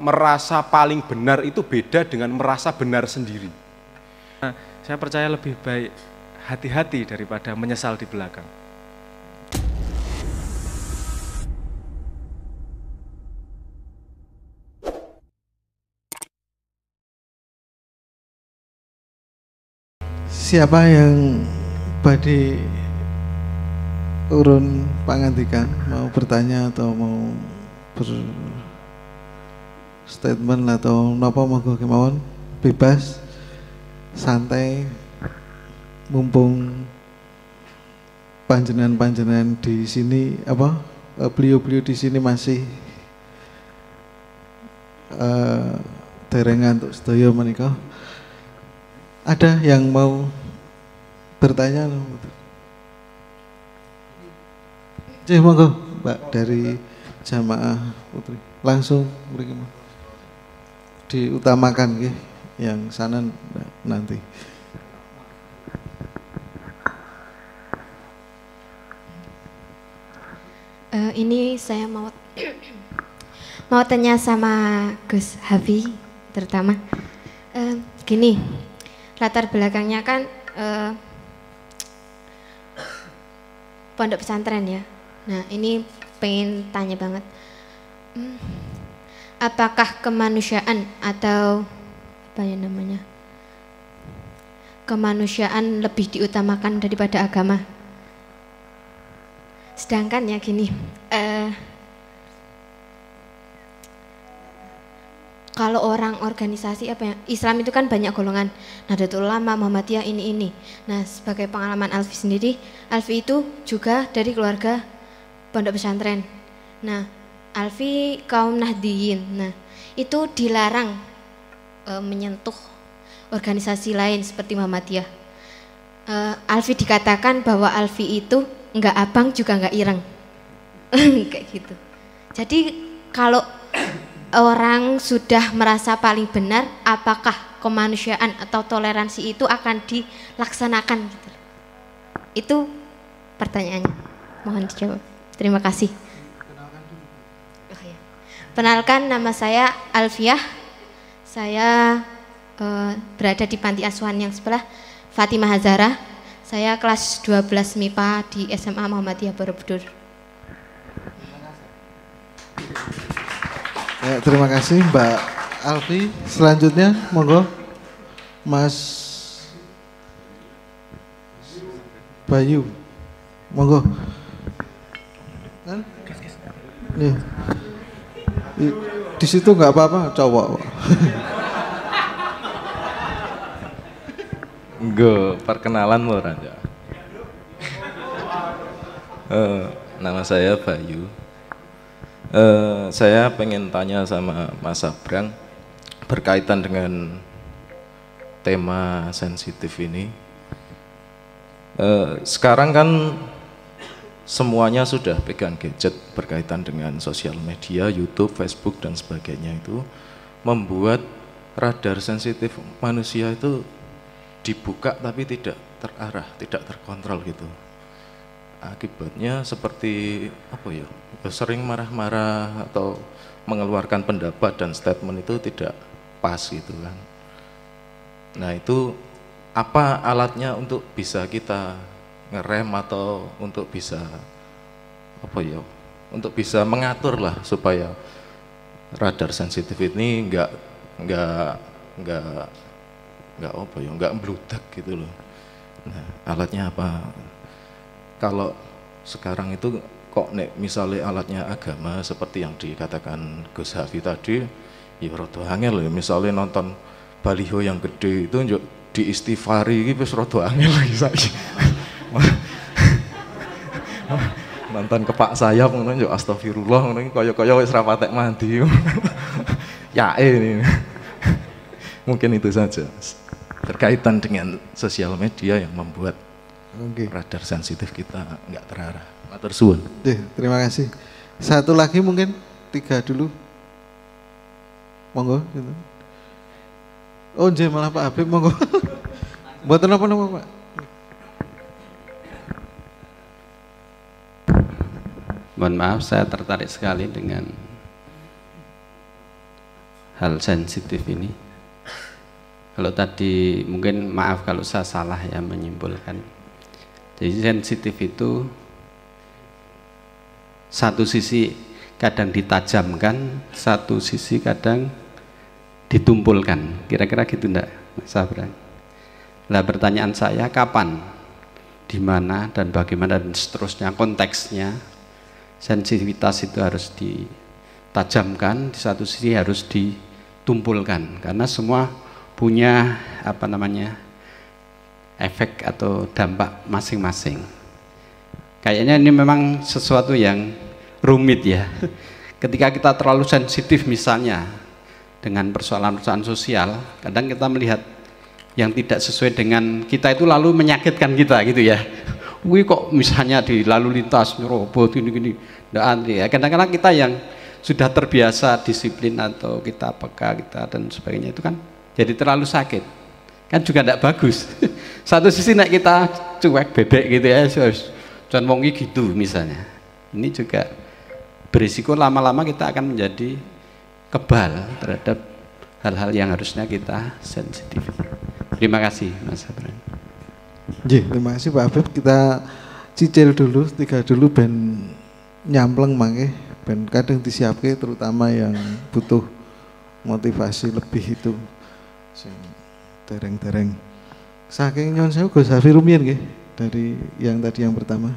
merasa paling benar itu beda dengan merasa benar sendiri. Nah, saya percaya lebih baik hati-hati daripada menyesal di belakang. Siapa yang badhe urun pangandikan, mau bertanya atau mau berstatement atau napa monggo kemawon, bebas, santai, mumpung panjenengan di sini apa beliau-beliau di sini masih derengan untuk sedaya menika. Ada yang mau bertanya? Cih, monggo Mbak dari jamaah putri langsung diutamakan nggih, yang sana nanti. Ini saya mau tanya sama Gus Hafi terutama. Gini, latar belakangnya kan pondok pesantren ya. Nah ini pengen tanya banget, apakah kemanusiaan atau apa ya namanya, kemanusiaan lebih diutamakan daripada agama? Sedangkan ya gini, kalau orang organisasi apa ya, Islam itu kan banyak golongan, Nahdlatul Ulama, Muhammadiyah, ini. Nah, sebagai pengalaman Alfi sendiri, Alfi itu juga dari keluarga pondok pesantren. Nah, Alfi kaum Nahdiyin. Nah, itu dilarang menyentuh organisasi lain seperti Muhammadiyah. Alfi dikatakan bahwa Alfi itu enggak abang juga enggak ireng. Kayak gitu. Jadi kalau orang sudah merasa paling benar, apakah kemanusiaan atau toleransi itu akan dilaksanakan gitu? Itu pertanyaannya. Mohon dijawab. Terima kasih. Oh, ya. Perkenalkan, nama saya Alfiah. Saya berada di panti asuhan yang sebelah, Fatimah Hazara. Saya kelas 12 MIPA di SMA Muhammadiyah Borobudur. Ya, terima kasih Mbak Alfi. Selanjutnya monggo Mas Bayu, monggo. Kan? Nih, di situ nggak apa-apa cowok. Enggak, perkenalan mau aja. Nama saya Bayu. Saya pengen tanya sama Mas Abrang berkaitan dengan tema sensitif ini. Sekarang kan semuanya sudah pegang gadget berkaitan dengan sosial media, YouTube, Facebook dan sebagainya, itu membuat radar sensitif manusia itu dibuka tapi tidak terarah, tidak terkontrol gitu. Akibatnya seperti apa ya, sering marah-marah atau mengeluarkan pendapat dan statement itu tidak pas gitu kan. Nah itu apa alatnya untuk bisa kita ngerem atau untuk bisa apa ya, untuk bisa mengatur lah supaya radar sensitif ini enggak apa ya, enggak mbludak gitu loh. Nah, alatnya apa? Kalau sekarang itu kok nek misalnya alatnya agama seperti yang dikatakan Gus Hafi tadi, ya rada angel ya, misalnya nonton baliho yang gede itu njuk diistighfari iki wis rada angel lagi saiki. Nonton kepak sayap ngono njuk astagfirullah ngono iki kaya-kaya wis ra patek mandi. Yae ini. Mungkin itu saja berkaitan dengan sosial media yang membuat radar sensitif kita nggak terarah. Matur suwun. Terima kasih. Satu lagi mungkin, 3 dulu. Monggo gitu. Oh nggih, malah Pak Habib monggo. Mboten napa-napa Pak. Mohon maaf, saya tertarik sekali dengan hal sensitif ini. Kalau tadi mungkin maaf kalau saya salah ya menyimpulkan. Jadi sensitif itu satu sisi kadang ditajamkan, satu sisi kadang ditumpulkan. Kira-kira gitu enggak, Mas Abran? Nah, pertanyaan saya kapan, di mana dan bagaimana dan seterusnya konteksnya sensitivitas itu harus ditajamkan, di satu sisi harus ditumpulkan karena semua punya apa namanya efek atau dampak masing-masing. Kayaknya ini memang sesuatu yang rumit ya. Ketika kita terlalu sensitif misalnya dengan persoalan-persoalan sosial, kadang kita melihat yang tidak sesuai dengan kita itu lalu menyakitkan kita gitu ya. Wih kok misalnya di lalu lintas nyerobot gini-gini, nggak antri ya. Kadang-kadang kita yang sudah terbiasa disiplin atau kita peka kita dan sebagainya itu kan jadi terlalu sakit, kan juga tidak bagus. Satu sisi nek kita cuek bebek gitu ya, jangan wongi gitu misalnya. Ini juga berisiko lama-lama kita akan menjadi kebal terhadap hal-hal yang harusnya kita sensitif. Terima kasih Mas Abran. Terima kasih Pak Habib. Kita cicil dulu, tiga dulu ben nyampleng mangke, ben kadang disiapke terutama yang butuh motivasi lebih itu. Sing dereng-dereng. Saking nyon sewu Gus Hafi rumiyin nggih dari yang tadi yang pertama.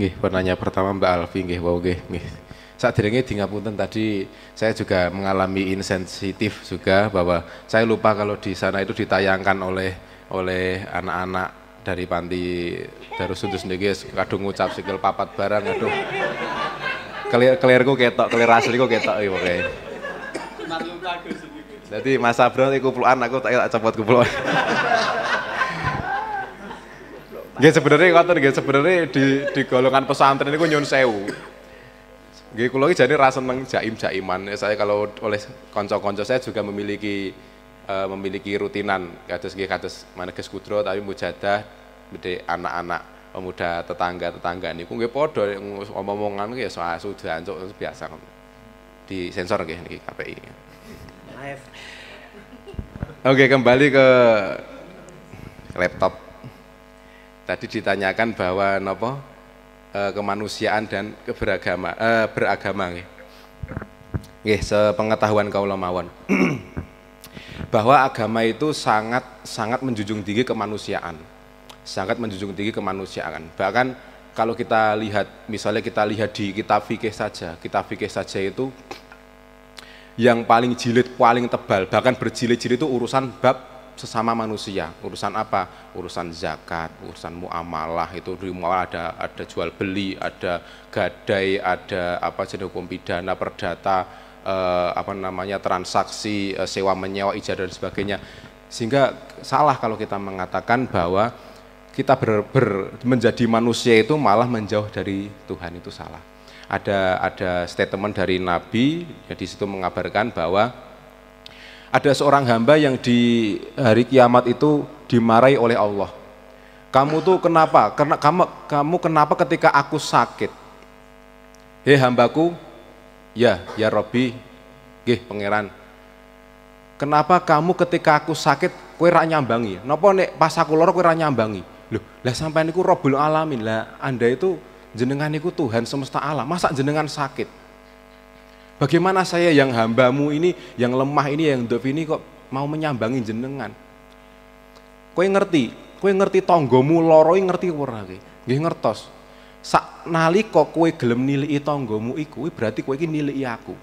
Nggih, penanya pertama Mbak Alfi nggih, wau nggih. Saderenge di ngapunten tadi saya juga mengalami insensitif juga bahwa saya lupa kalau di sana itu ditayangkan oleh anak-anak dari panti Darussudur sendiri kadung ngucap sikil papat barang aduh. Kelirku ketok, kelir asliku ketok iki pokoke. Jadi Mas Abron iku kuplukan aku tak cepot kuplukan. Nggih sebenarnya ngoten nggih sebenarnya di golongan pesantren niku nyun sewu. Nggih kula iki jane ra seneng jaim-jaiman. Saya kalau oleh kanca-kanca saya juga memiliki rutinan kados nggih kados Maneges Kudro tapi mujadah gede anak-anak pemuda tetangga niku nggih padha omong-omongan nggih soal sudah ancuk biasa. Di sensor nggih niki KPI. Live. Oke, kembali ke laptop. Tadi ditanyakan bahwa napa kemanusiaan dan beragama nggih. Nggih, sepengetahuan kaula mawon. Bahwa agama itu sangat menjunjung tinggi kemanusiaan. Sangat menjunjung tinggi kemanusiaan. Bahkan kalau kita lihat, misalnya kita lihat di kitab fikih saja itu yang paling jilid, paling tebal, bahkan berjilid-jilid itu urusan bab sesama manusia. Urusan apa? Urusan zakat, urusan muamalah, itu di muamalah ada jual beli, ada gadai, ada apa jenis hukum pidana, perdata, transaksi, sewa menyewa, ijazah dan sebagainya. Sehingga salah kalau kita mengatakan bahwa kita menjadi manusia itu malah menjauh dari Tuhan, itu salah. Ada statement dari Nabi yang di situ mengabarkan bahwa ada seorang hamba yang di hari kiamat itu dimarahi oleh Allah. Kamu tuh kenapa? Karena kamu kenapa ketika aku sakit? Hei hambaku, ya Robbi, nggih pangeran. Kenapa kamu ketika aku sakit kowe ra nyambangi? Napa nek pas aku lara kowe ra nyambangi? Loh, lah sampean niku Rabbul Alamin. Lah Anda itu jenengan niku Tuhan semesta alam. Masa jenengan sakit? Bagaimana saya yang hambamu ini, yang lemah ini, yang dof ini kok mau menyambangi jenengan? Kowe ngerti tanggamu lara ngerti ora kowe? Nggih ngertos. Sak nalika kowe gelem niliki tanggamu iku, berarti kowe iki niliki aku.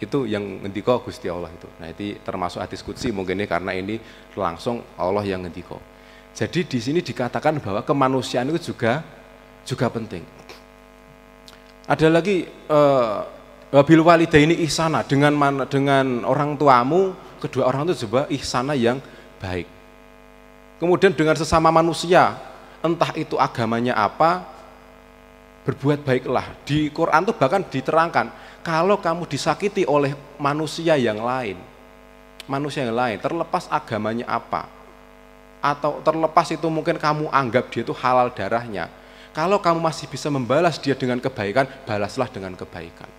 Itu yang ngendika Gusti Allah itu. Nah, itu termasuk hadis qudsi mungkin ini karena ini langsung Allah yang ngendika. Jadi di sini dikatakan bahwa kemanusiaan itu juga penting. Ada lagi bil walidaini ihsana, dengan orang tuamu, kedua orang itu coba ihsana yang baik. Kemudian dengan sesama manusia, entah itu agamanya apa, berbuat baiklah. Di Quran itu bahkan diterangkan, kalau kamu disakiti oleh manusia yang lain, terlepas agamanya apa, atau terlepas itu mungkin kamu anggap dia itu halal darahnya, Kalau kamu masih bisa membalas dia dengan kebaikan, balaslah dengan kebaikan.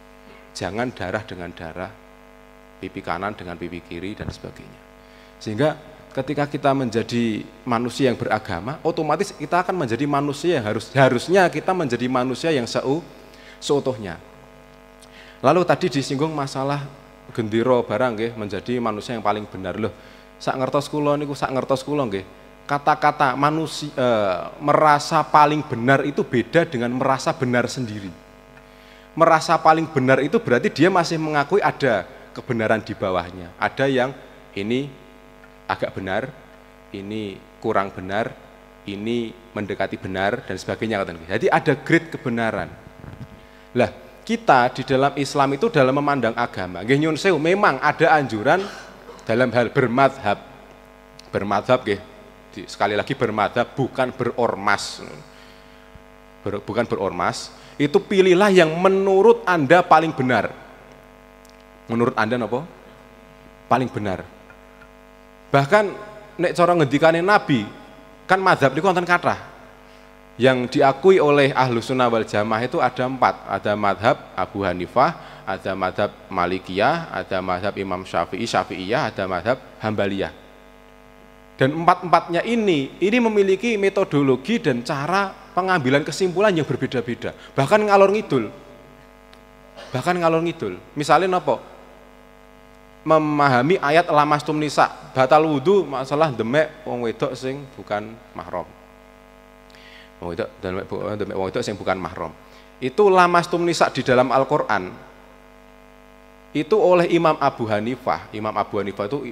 Jangan darah dengan darah, pipi kanan dengan pipi kiri dan sebagainya. Sehingga ketika kita menjadi manusia yang beragama, otomatis kita akan menjadi manusia yang harusnya kita menjadi manusia yang seutuhnya. Lalu tadi disinggung masalah gendiro barang nggih, menjadi manusia yang paling benar. Loh, sak ngertos kula niku nggih. Kata-kata manusia merasa paling benar itu beda dengan merasa benar sendiri. Merasa paling benar itu berarti dia masih mengakui ada kebenaran di bawahnya. Ada yang ini agak benar, ini kurang benar, ini mendekati benar dan sebagainya. Jadi ada grade kebenaran. Lah, kita di dalam Islam itu dalam memandang agama, nggih nyun sewu, memang ada anjuran dalam hal bermadhab. Bermadhab nggih, sekali lagi bermadhab, bukan berormas. Bukan berormas, itu pilihlah yang menurut Anda paling benar. Menurut Anda apa? Paling benar. Bahkan nek cara ngendikane Nabi, kan madhab niku wonten kathah. Yang diakui oleh Ahlus Sunnah wal Jamaah itu ada 4. Ada madhab Abu Hanifah, ada madhab Malikiyah, ada madhab Imam Syafi'iyah, ada madhab Hambaliyah. Dan 4-4-nya ini memiliki metodologi dan cara pengambilan kesimpulan yang berbeda-beda. Bahkan ngalor ngidul. Misalnya apa? Memahami ayat lamastum nisa, batal wudu masalah demek wong wedok sing bukan mahram. Wong wedok sing bukan mahram. Itu lamastum nisa di dalam Al-Qur'an. Itu oleh Imam Abu Hanifah. Imam Abu Hanifah itu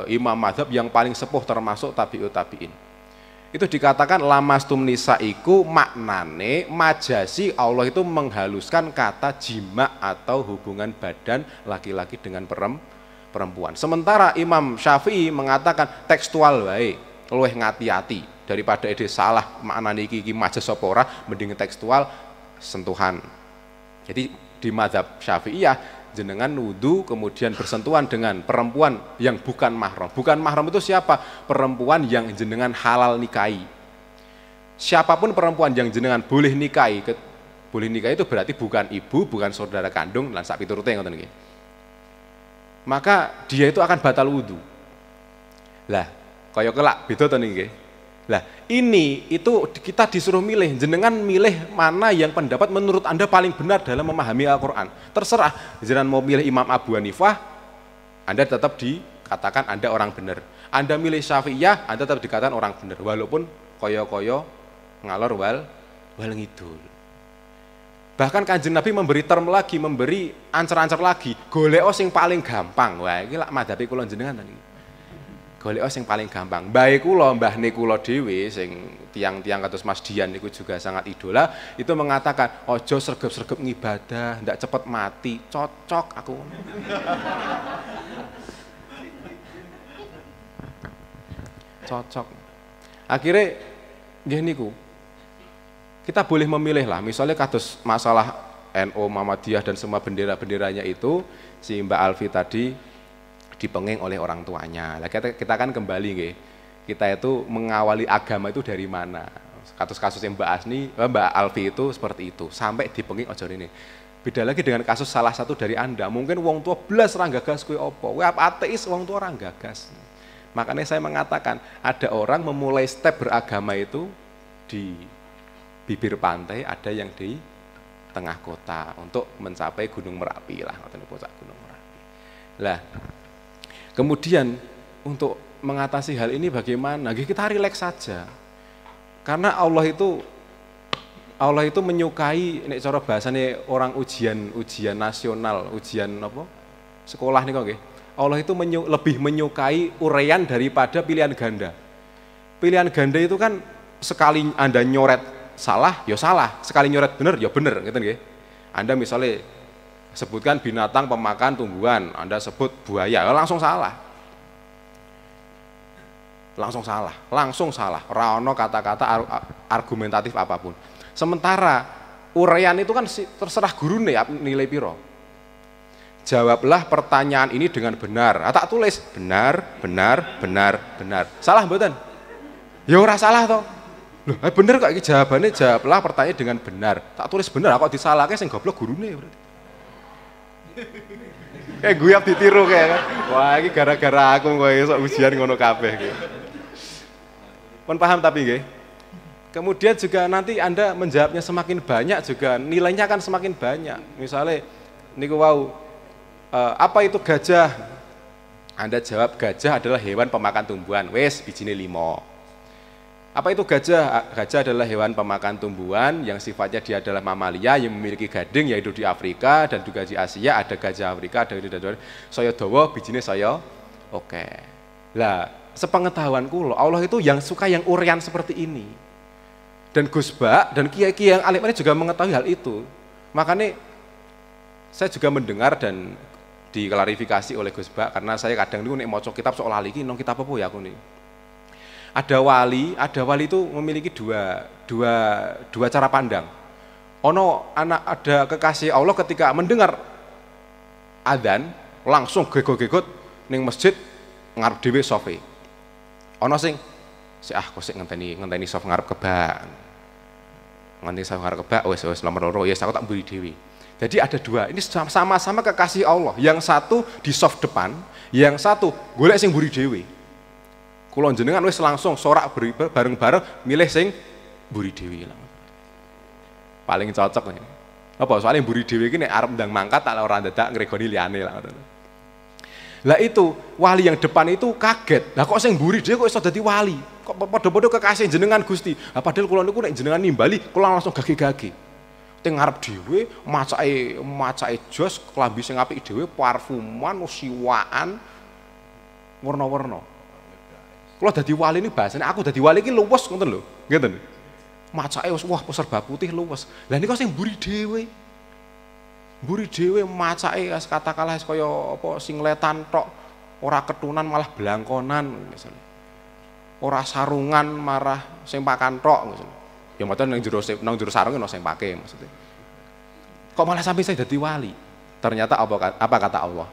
imam mazhab yang paling sepuh termasuk tabi'ut tabi'in. Itu dikatakan lamastum nisa iku maknane majasi Allah itu menghaluskan kata jima atau hubungan badan laki-laki dengan perempuan. Sementara Imam Syafi'i mengatakan tekstual wae, luwih ngati-ati daripada ide salah maknane iki majas apa ora, mending tekstual sentuhan. Jadi di mazhab Syafi'iyah jenengan wudu kemudian bersentuhan dengan perempuan yang bukan mahram. Bukan mahram itu siapa? Perempuan yang jenengan halal nikahi. Siapapun perempuan yang jenengan boleh nikahi, itu berarti bukan ibu, bukan saudara kandung lan sak piturute ngoten nggih. Maka dia itu akan batal wudu. Lah, kaya kelak beda to nggih. Lah, ini itu kita disuruh milih, jenengan milih mana yang pendapat menurut Anda paling benar dalam memahami Al-Qur'an. Terserah, jenengan mau milih Imam Abu Hanifah, Anda tetap dikatakan Anda orang benar. Anda milih Syafi'iyah, Anda tetap dikatakan orang benar walaupun koyo-koyo ngalor wal ngidul. Bahkan Kanjeng Nabi memberi term lagi, memberi ancer-ancer lagi, golek sing paling gampang. Wah, iki lak madhabe kula jenengan niki. Golek sing paling gampang. Bae kula, mbahne kula dhewe sing tiang-tiang kados Mas Dian niku juga sangat idola, itu mengatakan ojo sregep-sregep ngibadah, ndak cepet mati. Cocok aku. Cocok. Akhirnya nggih niku. Kita boleh memilih lah, misalnya kados masalah NU, Muhammadiyah dan semua bendera-benderanya itu si Mbak Alfi tadi dipenging oleh orang tuanya. Lah kita kan kembali nggih. Kita itu mengawali agama itu dari mana? Kasus-kasus yang Mbak Alfi itu seperti itu, sampai dipenging ojo ini. Beda lagi dengan kasus salah satu dari Anda. Mungkin wong tua blas ra gagas kowe apa? Kowe ateis, wong tua ra gagas. Makanya saya mengatakan ada orang memulai step beragama itu di bibir pantai, ada yang di tengah kota untuk mencapai Gunung Merapi lah, ngoten puncak Gunung Merapi. Lah, kemudian untuk mengatasi hal ini bagaimana? Kita rileks saja. Karena Allah itu menyukai nek cara bahasane orang ujian nasional, ujian apa? Sekolah niku nggih. Allah itu lebih menyukai uraian daripada pilihan ganda. Pilihan ganda itu kan sekali Anda nyoret salah, ya salah. Sekali nyoret bener, ya bener, gitu nggih. Anda misalnya sebutkan binatang pemakan tumbuhan, Anda sebut buaya, ya langsung salah. Langsung salah. Ora ono kata-kata argumentatif apapun. Sementara uraian itu kan terserah gurune nilai piro. Jawablah pertanyaan ini dengan benar. Tak tulis benar. Salah mboten? Ya ora salah toh. Loh, bener kok iki jawabannya, jawablah pertanyaan dengan benar. Tak tulis benar kok disalahke sing goblok gurune berarti. Kayak gue ditiru kayak kan. Wah, ini gara-gara aku kok esuk ujian ngono kabeh iki. Pun paham tapi nggih. Kemudian juga nanti Anda menjawabnya semakin banyak juga nilainya akan semakin banyak. Misalnya niku wau apa itu gajah? Anda jawab gajah adalah hewan pemakan tumbuhan. Wes bijine 5. Apa itu gajah? Gajah adalah hewan pemakan tumbuhan yang sifatnya dia adalah mamalia yang memiliki gading, yaitu di Afrika dan juga di Asia. Ada gajah Afrika, ada di saya dawa bijine saya. Oke. Lah, sepengetahuanku loh, Allah itu yang suka yang urean seperti ini. Dan Gus Bak dan kiai-kiai yang alim ini juga mengetahui hal itu. Makanya saya juga mendengar dan diklarifikasi oleh Gus Bak karena saya kadang dulu nek maca kitab soal lali iki nang kitab apa ya aku nih. Ada wali itu memiliki dua cara pandang. Ono anak ada kekasih Allah ketika mendengar adzan langsung gegot-gegot ning masjid ngarep dhewe sofe. Ono sing kok sik ngenteni sof ngarep kebak. Nganti sof ngarep kebak wis nomor loro ya aku tak mburi dhewe. Jadi ada dua, ini sama-sama kekasih Allah. Yang satu di soft depan, yang satu golek sing mburi dhewe. Kula jenengan wis langsung sorak bareng-bareng milih sing mburi dhewe. Paling cocok ini. Apa soalnya mburi dhewe iki nek arep ndang mangkat tak ora dadak ngregoni liyane lah. Lah itu wali yang depan itu kaget. Lah kok sing mburi dhewe kok iso dadi wali? Kok padha-padha kekasih jenengan Gusti. Lah padahal kula niku nek jenengan nimbali kula langsung gage-gage. Teng ngarep dhewe macake jos, klambi sing apik dhewe, parfuman, siwaan warna-warna. Kula dadi wali ini bahasane aku dadi wali iki luwes ngoten lho. Ngeten. Macake wah serba putih luwes. Lah niku sing mburi dhewe. Mburi dhewe macake katakanlah kaya apa singletan tok, ora ketunan malah blangkonan misalnya. Ora sarungan marah sing pakan tok misalnya. Ya mboten nang jero sarung ono sing pake maksudnya. Kok malah sampai saya dadi wali? Ternyata apa kata Allah?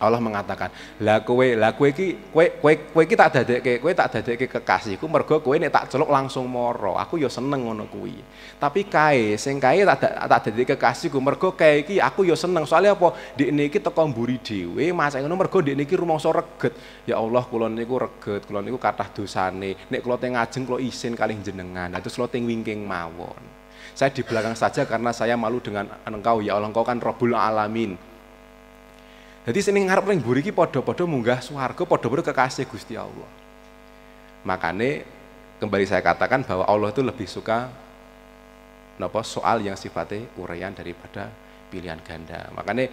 Allah mengatakan, lah kowe iki tak dadekke kekasihku mergo kowe nek tak celuk langsung moro. Aku ya seneng ngono kuwi. Tapi kae tak dadekke kekasihku mergo kae iki aku ya seneng. Soalnya apa? Ndekne iki teko mburi dhewe, macake ngono mergo ndekne iki rumangsa reget. Ya Allah, kula niku reget, kula niku kathah dosane. Nek kula teng ngajeng kula isin kalih jenengan. Lah terus kula teng wingking mawon. Saya di belakang saja karena saya malu dengan Engkau ya Allah, Engkau kan Rabbul Alamin. Jadi sini ngarep ning mburi iki padha-padha munggah swarga, padha-padha kekasih Gusti Allah. Makanya kembali saya katakan bahwa Allah itu lebih suka soal yang sifatnya uraian daripada pilihan ganda. Makanya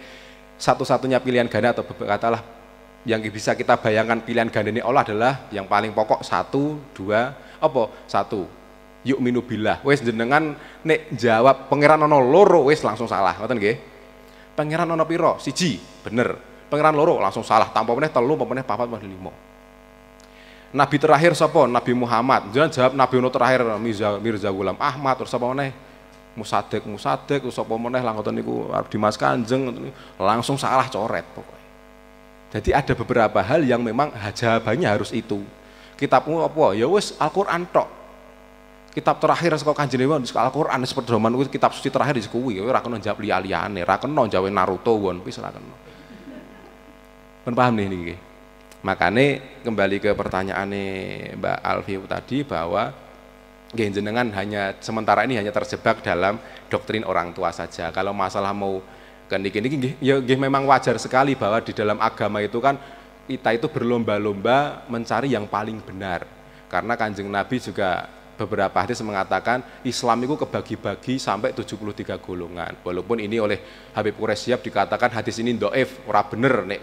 satu-satunya pilihan ganda atau katalah yang bisa kita bayangkan pilihan ganda ini Allah adalah yang paling pokok 1, 2, apa? 1. Yuk minu billah. Wes jenengan nek jawab pangeran ono loro wes langsung salah, ngoten nggih? Pangeran ono piro? 1, bener. Pangeran loro langsung salah. Tanpa meneh 3, tanpa meneh 4, 5. Nabi terakhir sapa? Nabi Muhammad. Jangan jawab Nabi ono terakhir Mirza Ghulam Ahmad terus sapa meneh? Musaddiq terus sapa meneh lah ngoten niku Dimas Kanjeng langsung salah coret pokoknya. Jadi ada beberapa hal yang memang jawabannya harus itu. Kitabmu apa? Ya wis Al-Qur'an tok. Kitab terakhir saka Kanjeng Nabi Al-Qur'an seperti zaman kuwi kitab suci terakhir di kuwi ora kena jawab liya-liyane, ora kena jawab Naruto One Piece ora kena. Pun paham nih niki. Makane kembali ke pertanyaane Mbak Alfi tadi bahwa jenengan hanya sementara ini hanya terjebak dalam doktrin orang tua saja. Kalau masalah mau ke niki ya memang wajar sekali bahwa di dalam agama itu kan kita itu berlomba-lomba mencari yang paling benar. Karena Kanjeng Nabi juga beberapa hadis mengatakan Islam itu kebagi-bagi sampai 73 golongan. Walaupun ini oleh Habib Quraisyab dikatakan hadis ini dhaif, ora bener nek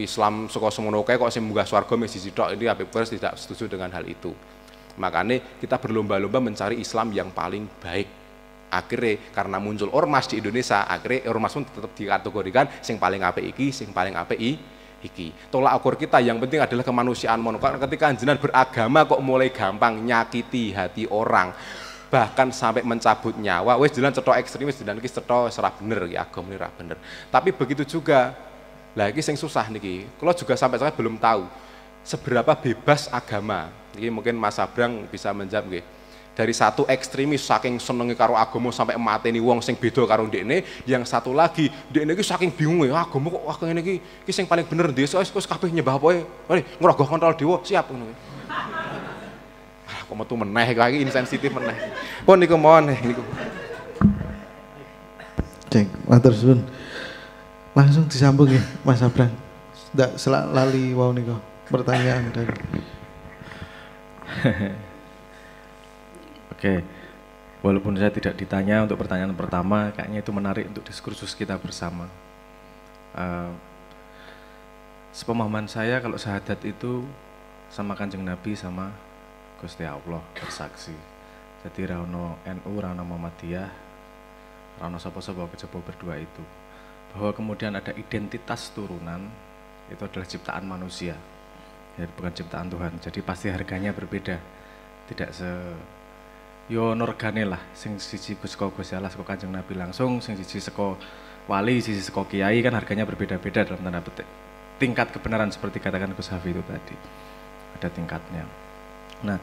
Islam saka semono kae kok sing munggah swarga mesti sitok. Ini Habib Quraisyab tidak setuju dengan hal itu. Makanya kita berlomba-lomba mencari Islam yang paling baik. Akhirnya karena muncul ormas di Indonesia, akhirnya ormas pun tetap dikategorikan sing paling apik iki, sing paling apik iki. Tolak ukur kita yang penting adalah kemanusiaan monokan. Ketika jenengan beragama kok mulai gampang nyakiti hati orang, bahkan sampai mencabut nyawa, wis jenengan cetok ekstremis, jenengan iki cetok ora bener iki agama ora bener. Tapi begitu juga lah iki sing susah niki. Kalau juga sampai saya belum tahu seberapa bebas agama. Ini mungkin Mas Abrang bisa menjawab nggih. Dari satu ekstremis saking senenge karo agama sampai mateni wong sing beda karo ndekne, yang satu lagi ndekne iki saking bingung ya agama kok wah ngene iki sing paling bener ndi wis kabeh nyembah apa wae. Ngrogoh kontrol dewa siap ngono. Kok metu meneh kok iki insensitif meneh. Pun niku mohon niku. Cek, matur suwun. Langsung disambung ya Mas Abrang. Ndak lali wau niku pertanyaan dari. Oke, walaupun saya tidak ditanya untuk pertanyaan pertama, kayaknya itu menarik untuk diskursus kita bersama. Sepemahaman saya kalau syahadat itu sama Kanjeng Nabi sama Gusti Allah bersaksi. Jadi rano NU, rano Muhammadiyah, rano sapa-sapa kejaba berdua itu. Bahwa kemudian ada identitas turunan, itu adalah ciptaan manusia, ya, bukan ciptaan Tuhan. Jadi pasti harganya berbeda, tidak yo norgane lah, sing siji saka Gusti Allah saka Kanjeng Nabi langsung, sing siji saka wali, siji saka kiai kan harganya berbeda-beda dalam tanda petik. Tingkat kebenaran seperti katakan Gus Hafi itu tadi, ada tingkatnya. Nah,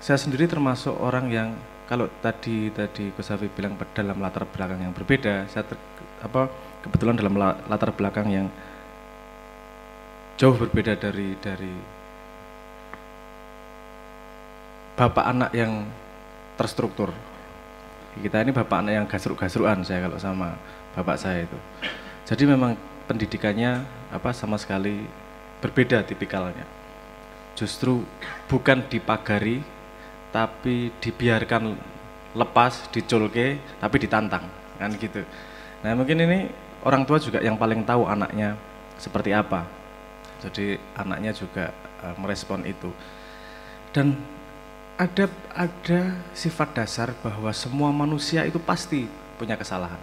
saya sendiri termasuk orang yang kalau tadi Gus Hafi bilang dalam latar belakang yang berbeda, saya kebetulan dalam latar belakang yang jauh berbeda dari bapak anak yang terstruktur. Kita ini bapak anak yang gasruk-gasrukan saya kalau sama bapak saya itu. Jadi memang pendidikannya sama sekali berbeda tipikalnya. Justru bukan dipagari, tapi dibiarkan lepas, diculke, tapi ditantang, kan gitu. Nah mungkin ini orang tua juga yang paling tahu anaknya seperti apa. Jadi anaknya juga merespon itu. Dan ada sifat dasar bahwa semua manusia itu pasti punya kesalahan.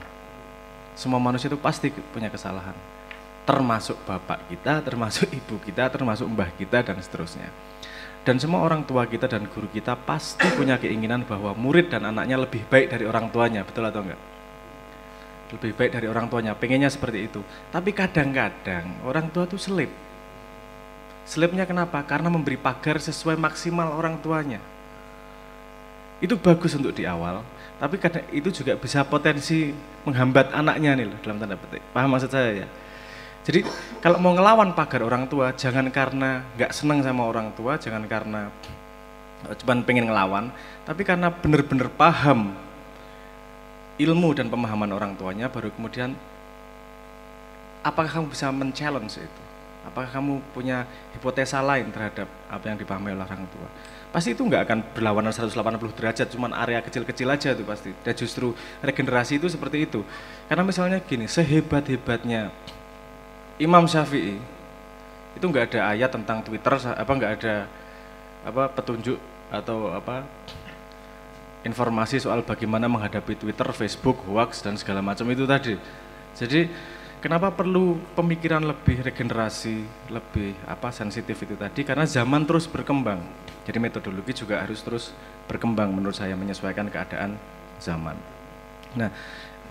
Semua manusia itu pasti punya kesalahan. Termasuk bapak kita, termasuk ibu kita, termasuk mbah kita, dan seterusnya. Dan semua orang tua kita dan guru kita pasti punya keinginan bahwa murid dan anaknya lebih baik dari orang tuanya, betul atau enggak? Lebih baik dari orang tuanya, pengennya seperti itu. Tapi kadang-kadang orang tua itu selip. Selipnya kenapa? Karena memberi pagar sesuai maksimal orang tuanya. Itu bagus untuk di awal, tapi kadang itu juga bisa potensi menghambat anaknya nih loh, dalam tanda petik. Paham maksud saya ya? Jadi kalau mau ngelawan pagar orang tua, jangan karena nggak senang sama orang tua, jangan karena cuma pengen ngelawan, tapi karena benar-benar paham ilmu dan pemahaman orang tuanya, baru kemudian apakah kamu bisa men-challenge itu? Apakah kamu punya hipotesa lain terhadap apa yang dipahami oleh orang tua? Pasti itu nggak akan berlawanan 180 derajat, cuman area kecil-kecil aja tuh pasti. Dan justru regenerasi itu seperti itu. Karena misalnya gini, sehebat-hebatnya Imam Syafi'i, itu nggak ada ayat tentang Twitter, nggak ada petunjuk atau informasi soal bagaimana menghadapi Twitter, Facebook, hoax dan segala macam itu tadi. Jadi kenapa perlu pemikiran lebih regenerasi, lebih sensitif itu tadi? Karena zaman terus berkembang. Jadi metodologi juga harus terus berkembang menurut saya, menyesuaikan keadaan zaman. Nah,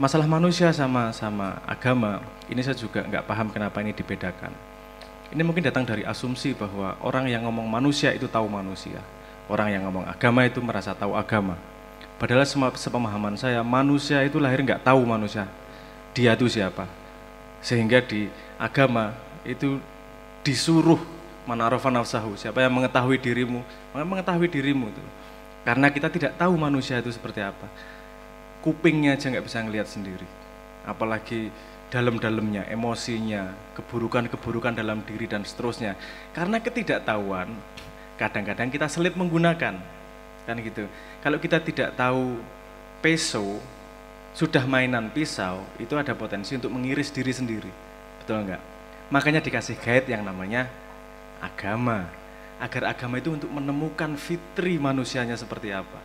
masalah manusia sama agama, ini saya juga nggak paham kenapa ini dibedakan. Ini mungkin datang dari asumsi bahwa orang yang ngomong manusia itu tahu manusia. Orang yang ngomong agama itu merasa tahu agama. Padahal sepemahaman saya, manusia itu lahir nggak tahu manusia. Dia itu siapa. Sehingga di agama itu disuruh manarafa nafsahu, siapa yang mengetahui dirimu, mengetahui dirimu itu. Karena kita tidak tahu manusia itu seperti apa. Kupingnya aja nggak bisa ngelihat sendiri. Apalagi dalam-dalamnya, emosinya, keburukan-keburukan dalam diri dan seterusnya. Karena ketidaktahuan, kadang-kadang kita selip menggunakan. Kan gitu. Kalau kita tidak tahu peso, sudah mainan pisau, itu ada potensi untuk mengiris diri sendiri. Betul enggak? Makanya dikasih guide yang namanya agama. Agar agama itu untuk menemukan fitri manusianya seperti apa.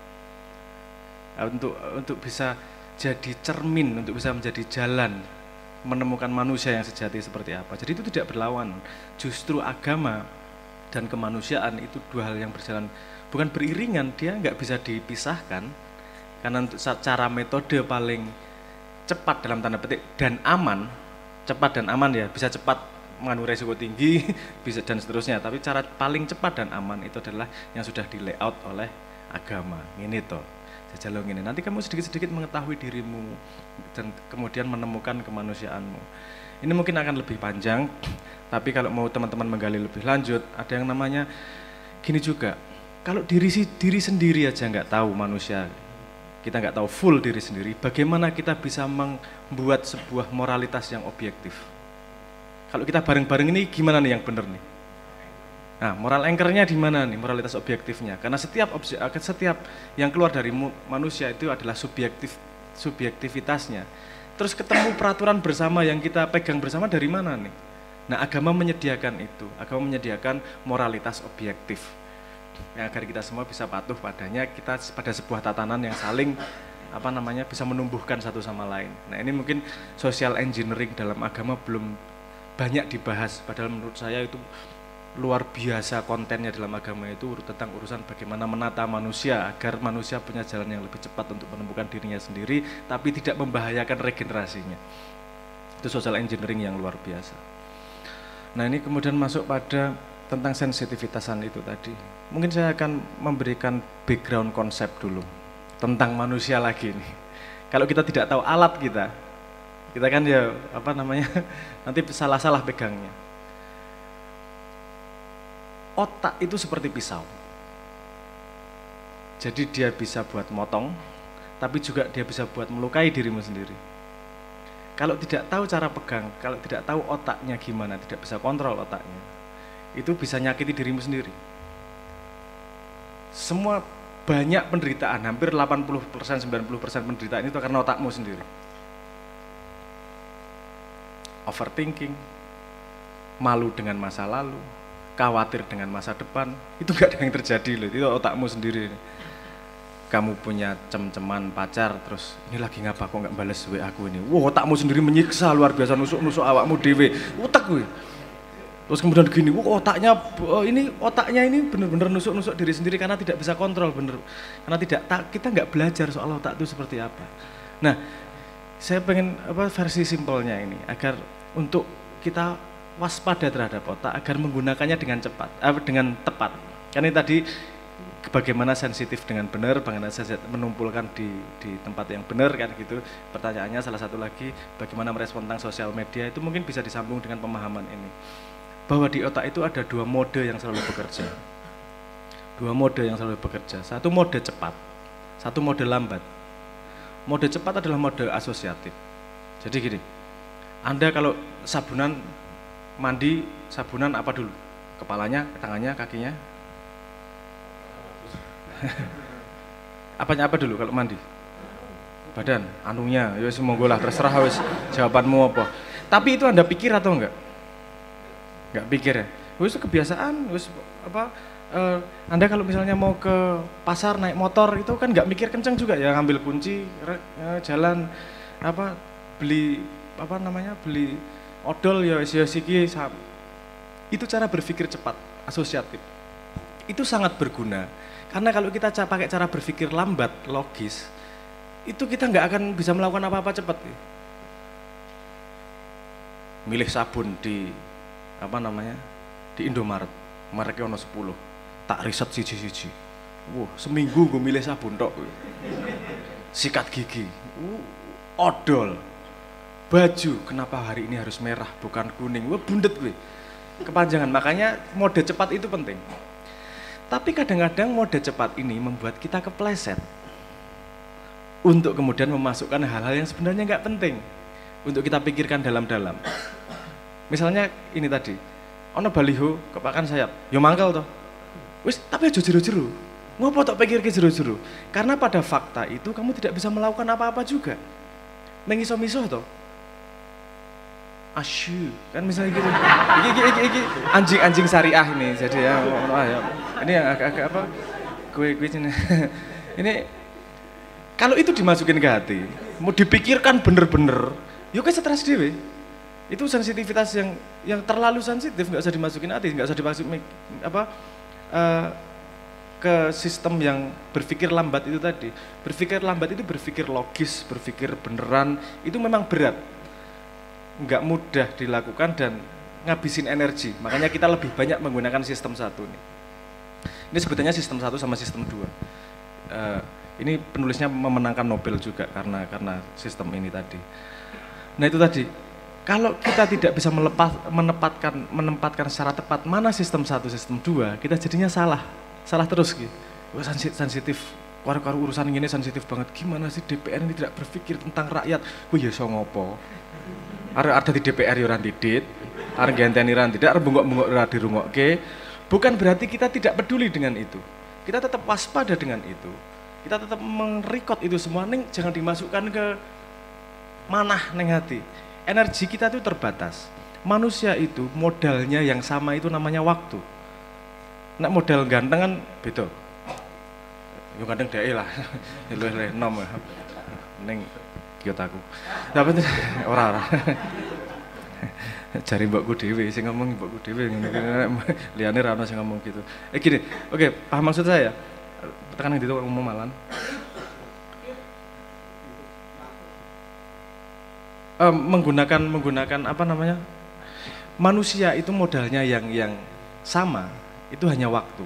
Untuk bisa jadi cermin, untuk bisa menjadi jalan menemukan manusia yang sejati seperti apa. Jadi itu tidak berlawan. Justru agama dan kemanusiaan itu dua hal yang berjalan, bukan beriringan, dia nggak bisa dipisahkan. Karena untuk cara metode paling cepat dalam tanda petik dan aman, cepat dan aman ya, bisa cepat mengandung resiko tinggi, bisa dan seterusnya. Tapi cara paling cepat dan aman itu adalah yang sudah di layout oleh agama, ini toh. Jajal ini. Nanti kamu sedikit-sedikit mengetahui dirimu dan kemudian menemukan kemanusiaanmu. Ini mungkin akan lebih panjang, tapi kalau mau teman-teman menggali lebih lanjut, ada yang namanya gini juga. Kalau diri sendiri aja nggak tahu manusia, kita nggak tahu full diri sendiri, bagaimana kita bisa membuat sebuah moralitas yang objektif? Kalau kita bareng-bareng ini gimana nih yang benar nih? Nah, moral anchor-nya di mana nih, moralitas objektifnya? Karena setiap yang keluar dari manusia itu adalah subjektivitasnya. Terus ketemu peraturan bersama yang kita pegang bersama dari mana nih? Nah, agama menyediakan itu. Agama menyediakan moralitas objektif. Yang agar kita semua bisa patuh padanya, kita pada sebuah tatanan yang saling bisa menumbuhkan satu sama lain. Nah, ini mungkin social engineering dalam agama belum banyak dibahas, padahal menurut saya itu luar biasa kontennya dalam agama itu tentang urusan bagaimana menata manusia agar manusia punya jalan yang lebih cepat untuk menemukan dirinya sendiri tapi tidak membahayakan regenerasinya. Itu social engineering yang luar biasa. Nah, ini kemudian masuk pada tentang sensitivitasan itu tadi. Mungkin saya akan memberikan background konsep dulu tentang manusia lagi nih. Kalau kita tidak tahu alat kita kan ya nanti salah-salah pegangnya. Otak itu seperti pisau. Jadi dia bisa buat motong, tapi juga dia bisa buat melukai dirimu sendiri. Kalau tidak tahu cara pegang, kalau tidak tahu otaknya gimana, tidak bisa kontrol otaknya, itu bisa nyakiti dirimu sendiri. Semua banyak penderitaan, hampir 80%, 90% penderitaan itu karena otakmu sendiri. Overthinking, malu dengan masa lalu, khawatir dengan masa depan, itu gak ada yang terjadi loh, itu otakmu sendiri. Kamu punya cem-ceman pacar, terus ini lagi ngapa kok gak bales WA aku ini. Wah, otakmu sendiri menyiksa luar biasa, nusuk-nusuk awakmu dewe, otak gue. Terus kemudian gini, otaknya ini bener-bener nusuk-nusuk diri sendiri karena tidak bisa kontrol, karena kita nggak belajar soal otak itu seperti apa. Nah, saya pengen versi simpelnya ini agar untuk kita waspada terhadap otak agar menggunakannya dengan tepat. Karena tadi bagaimana sensitif dengan benar, bagaimana menumpulkan di tempat yang benar kan gitu. Pertanyaannya salah satu lagi, bagaimana merespon tentang sosial media itu mungkin bisa disambung dengan pemahaman ini. Bahwa di otak itu ada dua mode yang selalu bekerja. Satu mode cepat, satu mode lambat. Mode cepat adalah mode asosiatif. Jadi gini, Anda kalau mandi sabunan apa dulu? Kepalanya, tangannya, kakinya? Apa dulu kalau mandi? Badan, anunya, ya monggo lah terserah wis jawabanmu apa. Tapi itu Anda pikir atau enggak? Enggak pikir ya. Wis kebiasaan, Anda kalau misalnya mau ke pasar naik motor itu kan enggak mikir kenceng juga ya, ngambil kunci, jalan beli odol ya siki. Itu cara berpikir cepat, asosiatif. Itu sangat berguna. Karena kalau kita pakai cara berpikir lambat, logis, itu kita nggak akan bisa melakukan apa-apa cepat. Milih sabun di di Indomaret, mereknya ono 10, tak riset siji-siji. Seminggu gue milih sabun tok. Sikat gigi, odol, baju, kenapa hari ini harus merah bukan kuning? Bundet gue. Kepanjangan, makanya mode cepat itu penting. Tapi kadang-kadang mode cepat ini membuat kita kepleset untuk kemudian memasukkan hal-hal yang sebenarnya nggak penting untuk kita pikirkan dalam-dalam. Misalnya ini tadi, ono baliho kepakan sayap, yo mangkel toh. Wis, tapi aja jeru-jeru. Ngopo tok pikir ke jeru-jeru? Karena pada fakta itu kamu tidak bisa melakukan apa-apa juga. Mengiso-miso toh. Asyu, kan misalnya gitu. Iki anjing-anjing syariah ini. Jadi ya, ini yang agak gue sini. Ini kalau itu dimasukin ke hati, mau dipikirkan bener-bener, yuk kan stres dewe. Itu sensitivitas yang terlalu sensitif, nggak usah dimasukin hati, nggak usah dimasukin ke sistem yang berpikir lambat itu tadi. Berpikir lambat itu berpikir logis, berpikir beneran, itu memang berat. Nggak mudah dilakukan dan ngabisin energi. Makanya kita lebih banyak menggunakan sistem 1 nih. Ini sebetulnya sistem 1 sama sistem 2. ini penulisnya memenangkan Nobel juga karena sistem ini tadi. Nah itu tadi, kalau kita tidak bisa menempatkan secara tepat mana sistem 1, sistem 2, kita jadinya salah terus gitu. Wah sensitif, karu urusan ini sensitif banget. Gimana sih DPR ini tidak berpikir tentang rakyat? Wih ya so ngopo. Ada di DPR ya ora didit, arep genteni ora tidak, arep bengok-bengok ora dirungokke. Bukan berarti kita tidak peduli dengan itu. Kita tetap waspada dengan itu. Kita tetap merekod itu semua, jangan dimasukkan ke manah neng hati. Energi kita itu terbatas. Manusia itu modalnya yang sama itu namanya waktu. Nek modal ganteng kan beda. Yo ganteng dhek lah. Luwih nom ning Kyotaku. Tapi ora. Jari mbokku dhewe sing ngomong mbokku dhewe ngene liyane ra ono sing ngomong gitu. Gini, oke, paham maksud saya? Tekan gitu ngomong malan. Menggunakan apa namanya? Manusia itu modalnya yang sama, itu hanya waktu.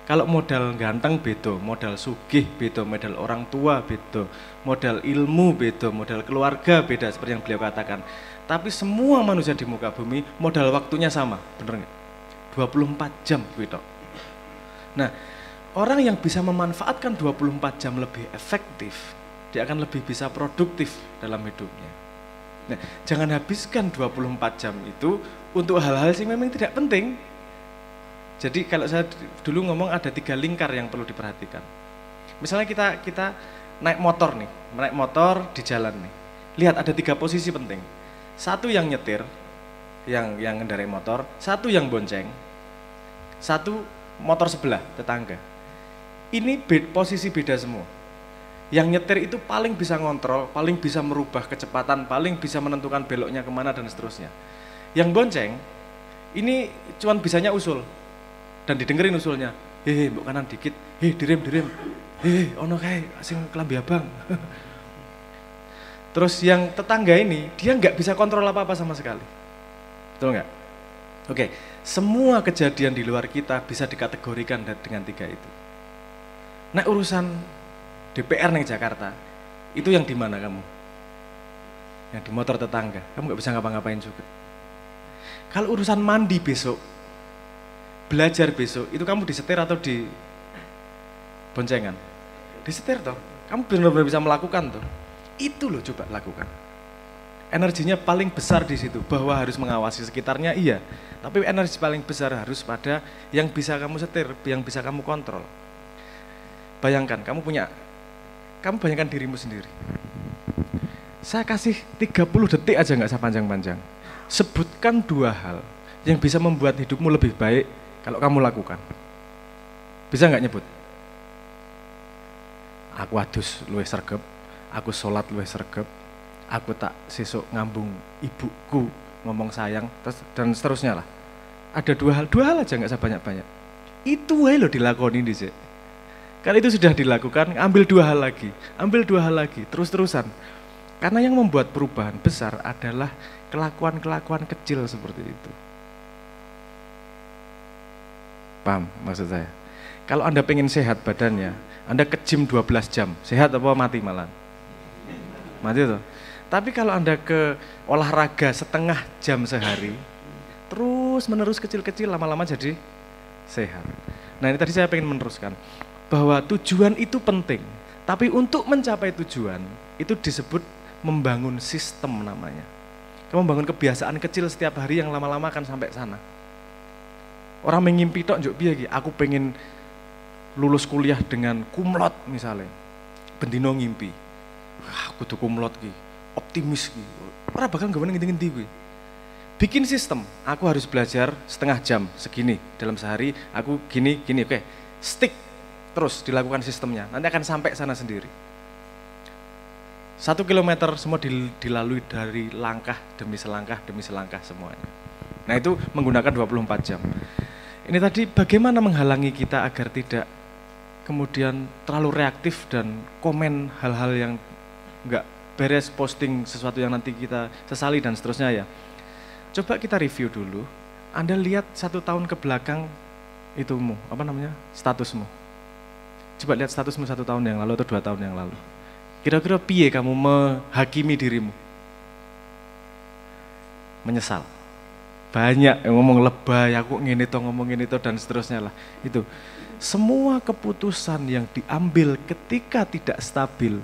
Kalau modal ganteng beda, modal sugih beda, modal orang tua beda, modal ilmu beda, modal keluarga beda seperti yang beliau katakan. Tapi semua manusia di muka bumi modal waktunya sama, bener nggak? 24 jam gitu. Nah, orang yang bisa memanfaatkan 24 jam lebih efektif, dia akan lebih bisa produktif dalam hidupnya. Nah, jangan habiskan 24 jam itu untuk hal-hal yang memang tidak penting. Jadi kalau saya dulu ngomong ada 3 lingkar yang perlu diperhatikan. Misalnya kita naik motor nih, naik motor di jalan nih. Lihat ada 3 posisi penting. Satu yang nyetir, yang ngendarai motor, satu yang bonceng, satu motor sebelah tetangga. Ini posisi beda semua. Yang nyetir itu paling bisa ngontrol, paling bisa merubah kecepatan, paling bisa menentukan beloknya kemana dan seterusnya. Yang bonceng, ini cuman bisanya usul dan didengerin usulnya. Hehe, mbok kanan dikit, direm, ono kae sing kelambi abang. Terus yang tetangga ini, dia nggak bisa kontrol apa-apa sama sekali. Betul nggak? Oke, semua kejadian di luar kita bisa dikategorikan dengan 3 itu. Nah urusan DPR nih Jakarta, itu yang di mana kamu? Yang di motor tetangga, kamu nggak bisa ngapa-ngapain juga. Kalau urusan mandi besok, belajar besok, itu kamu disetir atau di boncengan? Disetir toh, kamu benar-benar bisa melakukan toh. Itu loh coba lakukan. Energinya paling besar di situ, bahwa harus mengawasi sekitarnya iya, tapi energi paling besar harus pada yang bisa kamu setir, yang bisa kamu kontrol. Bayangkan, kamu bayangkan dirimu sendiri. Saya kasih 30 detik aja nggak usah panjang-panjang. Sebutkan 2 hal yang bisa membuat hidupmu lebih baik kalau kamu lakukan. Bisa nggak nyebut? Aku adus luwih sregep, aku sholat luwih sregep, aku tak sesuk ngambung ibuku ngomong sayang, dan seterusnya lah. Ada 2 hal aja nggak usah banyak-banyak. Itu aja loh dilakoni dhisik. Kalau itu sudah dilakukan, ambil 2 hal lagi, terus-terusan. Karena yang membuat perubahan besar adalah kelakuan-kelakuan kecil seperti itu. Paham maksud saya? Kalau Anda pengen sehat badannya, Anda ke gym 12 jam, sehat apa mati malah? Mati tuh. Tapi kalau Anda ke olahraga setengah jam sehari, terus menerus kecil-kecil, lama-lama jadi sehat. Nah ini tadi saya pengen meneruskan, bahwa tujuan itu penting, tapi untuk mencapai tujuan, itu disebut membangun sistem namanya. Kamu membangun kebiasaan kecil setiap hari yang lama-lama akan sampai sana. Orang mengimpi tok njuk piye iki, aku pengen lulus kuliah dengan kumlot misalnya, bendino ngimpi, aku tuh kumlot ki, optimis ki, ora bakal gawe ngendi-ngendi kuwi. Bikin sistem, aku harus belajar setengah jam segini dalam sehari, aku gini, oke, stick terus dilakukan sistemnya, nanti akan sampai sana sendiri. 1 kilometer semua dilalui dari langkah demi selangkah semuanya. Nah itu menggunakan 24 jam. Ini tadi bagaimana menghalangi kita agar tidak kemudian terlalu reaktif dan komen hal-hal yang enggak beres, posting sesuatu yang nanti kita sesali dan seterusnya ya. Coba kita review dulu, Anda lihat 1 tahun ke belakang itumu, statusmu. coba lihat statusmu 1 tahun yang lalu atau 2 tahun yang lalu. Kira-kira piye kamu menghakimi dirimu? Menyesal. Banyak yang ngomong lebay, aku ngene to, ngomong ngene to, dan seterusnya lah. Itu. Semua keputusan yang diambil ketika tidak stabil,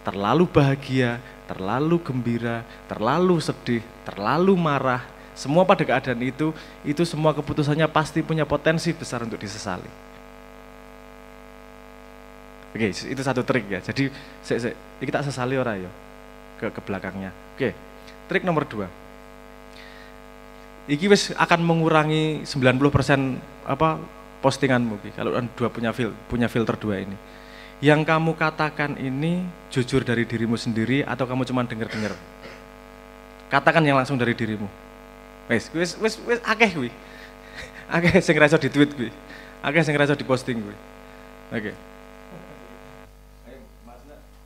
terlalu bahagia, terlalu gembira, terlalu sedih, terlalu marah, semua pada keadaan itu semua keputusannya pasti punya potensi besar untuk disesali. Oke, itu satu trik ya. Jadi kita sesali ora ya ke belakangnya. Oke, trik nomor 2. Iki wis akan mengurangi 90% postinganmu kalau dua punya filter 2 ini. Yang kamu katakan ini jujur dari dirimu sendiri atau kamu cuma dengar-dengar? Katakan yang langsung dari dirimu. Wis akeh kuwi. Akeh sing ra iso di-tweet kuwi. Akeh sing ra iso di-posting kuwi. Oke.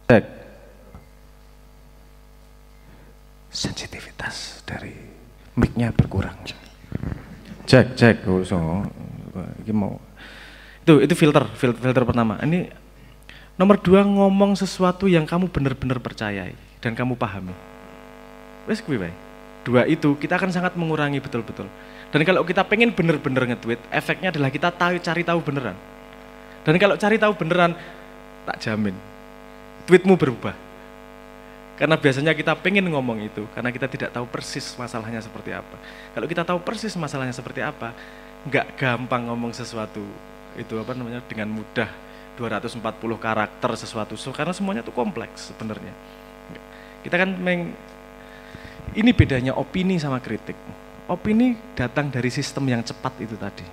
Cek. Sensitivitas dari mic-nya berkurang. Cek. Iki mau. Itu filter pertama. Ini nomor 2, ngomong sesuatu yang kamu benar-benar percayai dan kamu pahami. Wes kuwi wae. 2 itu kita akan sangat mengurangi betul-betul. Dan kalau kita pengen benar-benar nge-tweet, efeknya adalah kita cari tahu beneran. Dan kalau cari tahu beneran, tak jamin tweetmu berubah. Karena biasanya kita pengen ngomong itu, karena kita tidak tahu persis masalahnya seperti apa. Kalau kita tahu persis masalahnya seperti apa, nggak gampang ngomong sesuatu itu dengan mudah. 240 karakter sesuatu, karena semuanya itu kompleks sebenarnya. Kita kan ini bedanya opini sama kritik. Opini datang dari sistem yang cepat itu tadi.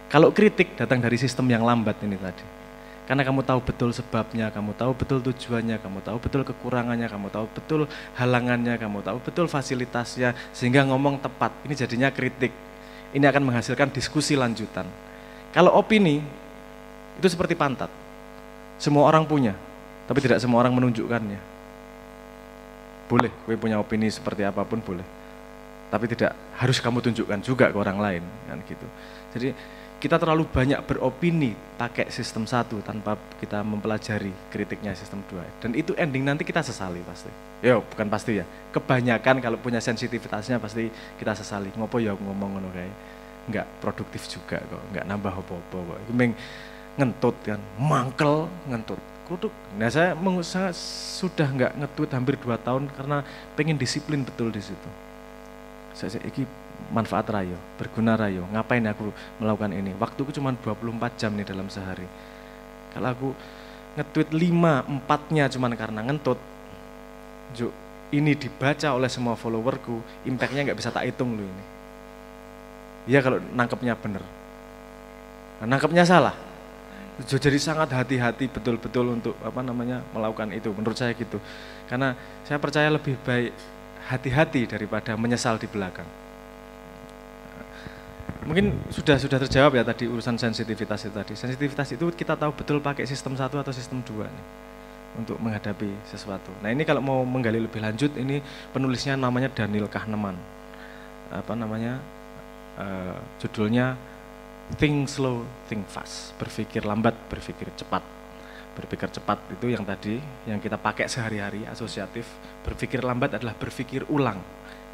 Kalau kritik datang dari sistem yang lambat ini tadi. Karena kamu tahu betul sebabnya, kamu tahu betul tujuannya, kamu tahu betul kekurangannya, kamu tahu betul halangannya, kamu tahu betul fasilitasnya, sehingga ngomong tepat. Ini jadinya kritik. Ini akan menghasilkan diskusi lanjutan. Kalau opini itu seperti pantat. Semua orang punya, tapi tidak semua orang menunjukkannya. Boleh, gue punya opini seperti apapun boleh. Tapi tidak harus kamu tunjukkan juga ke orang lain, kan gitu. Jadi kita terlalu banyak beropini pakai sistem 1 tanpa kita mempelajari kritiknya sistem 2. Dan itu ending nanti kita sesali pasti. Ya, bukan pasti ya. Kebanyakan kalau punya sensitivitasnya pasti kita sesali. Ngopo ya ngomong ngono kae. Enggak produktif juga kok, enggak nambah apa-apa kok. Iku ngentut kan, mangkel ngentut. Kutuk. Nah saya sudah nggak nge-tweet hampir 2 tahun karena pengen disiplin betul di situ. Saya iki manfaat rayo, berguna rayo. Ngapain aku melakukan ini? Waktuku cuma 24 jam nih dalam sehari. Kalau aku nge-tweet 5-4-nya cuma karena ngentut, ini dibaca oleh semua followerku, impact-nya nggak bisa tak hitung loh ini. Ya kalau nangkepnya bener. Nah, nangkepnya salah. Jadi sangat hati-hati betul-betul untuk melakukan itu, menurut saya gitu. Karena saya percaya lebih baik hati-hati daripada menyesal di belakang. Mungkin sudah terjawab ya tadi urusan sensitivitas itu tadi. Sensitivitas itu kita tahu betul pakai sistem 1 atau sistem 2 nih, untuk menghadapi sesuatu. Nah ini kalau mau menggali lebih lanjut, ini penulisnya namanya Daniel Kahneman. Judulnya Think Slow, Think Fast. Berpikir lambat, berpikir cepat. Berpikir cepat itu yang tadi, yang kita pakai sehari-hari, asosiatif. Berpikir lambat adalah berpikir ulang.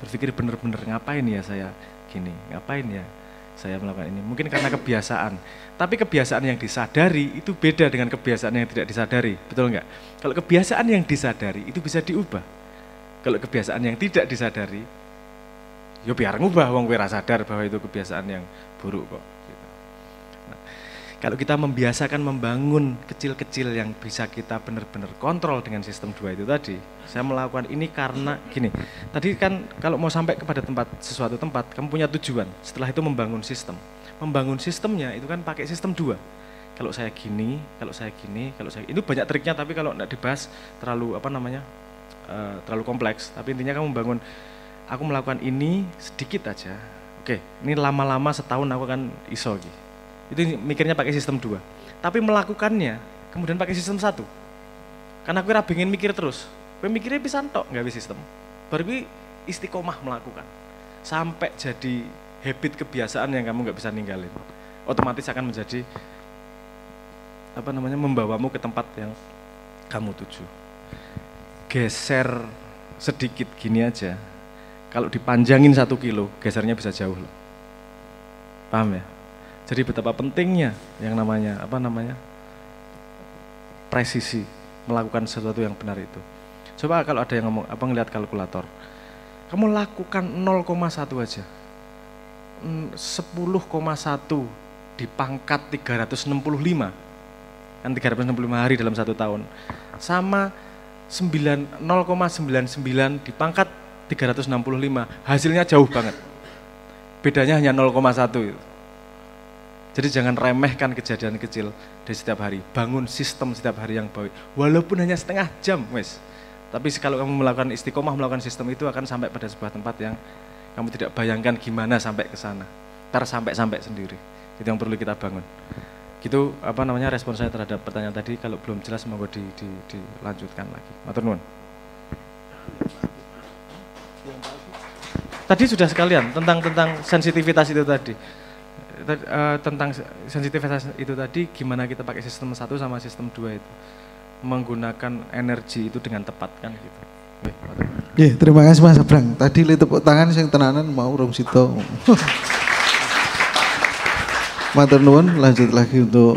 Berpikir benar-benar ngapain ya saya gini, ngapain ya saya melakukan ini. Mungkin karena kebiasaan. Tapi kebiasaan yang disadari itu beda dengan kebiasaan yang tidak disadari. Betul enggak? Kalau kebiasaan yang disadari itu bisa diubah. Kalau kebiasaan yang tidak disadari, ya biar ngubah, wong kowe ra sadar bahwa itu kebiasaan yang buruk kok. Kalau kita membiasakan membangun kecil-kecil yang bisa kita benar-benar kontrol dengan sistem 2 itu tadi, saya melakukan ini karena gini, tadi kan kalau mau sampai kepada sesuatu tempat, kamu punya tujuan, setelah itu membangun sistem. Membangun sistemnya itu kan pakai sistem 2. Kalau saya gini, kalau saya gini, itu banyak triknya, tapi kalau tidak dibahas terlalu terlalu kompleks. Tapi intinya kamu membangun, aku melakukan ini sedikit aja, oke, ini lama-lama setahun aku akan iso gitu. Itu mikirnya pakai sistem 2. Tapi melakukannya kemudian pakai sistem 1. Karena aku pengen mikir terus. Aku mikirnya bisa tok nggak bisa sistem. Baru istiqomah melakukan. Sampai jadi habit kebiasaan yang kamu nggak bisa ninggalin. Otomatis akan menjadi membawamu ke tempat yang kamu tuju. Geser sedikit gini aja, kalau dipanjangin 1 kilo, gesernya bisa jauh loh. Paham ya? Jadi betapa pentingnya yang namanya presisi, melakukan sesuatu yang benar itu. Coba kalau ada yang ngomong ngelihat kalkulator, kamu lakukan 0,1 aja, 10,1 dipangkat 365, kan 365 hari dalam 1 tahun, sama 0,99 dipangkat 365, hasilnya jauh banget. Bedanya hanya 0,1 itu. Jadi jangan remehkan kejadian kecil dari setiap hari. Bangun sistem setiap hari yang baik. Walaupun hanya setengah jam, wes. Tapi kalau kamu melakukan istiqomah, melakukan sistem itu akan sampai pada sebuah tempat yang kamu tidak bayangkan gimana sampai ke sana. Ntar sampai sendiri. Itu yang perlu kita bangun. Gitu respon saya terhadap pertanyaan tadi. Kalau belum jelas semoga dilanjutkan lagi. Matur nuwun. Tadi sudah sekalian tentang sensitivitas itu tadi. Tentang sensitivitas itu tadi, gimana kita pakai sistem 1 sama sistem 2 itu, menggunakan energi itu dengan tepat kan gitu. Terima kasih Mas Abrang. Tadi li tepuk tangan sing tenanan mau rong sito. Matur nuwun, lanjut lagi untuk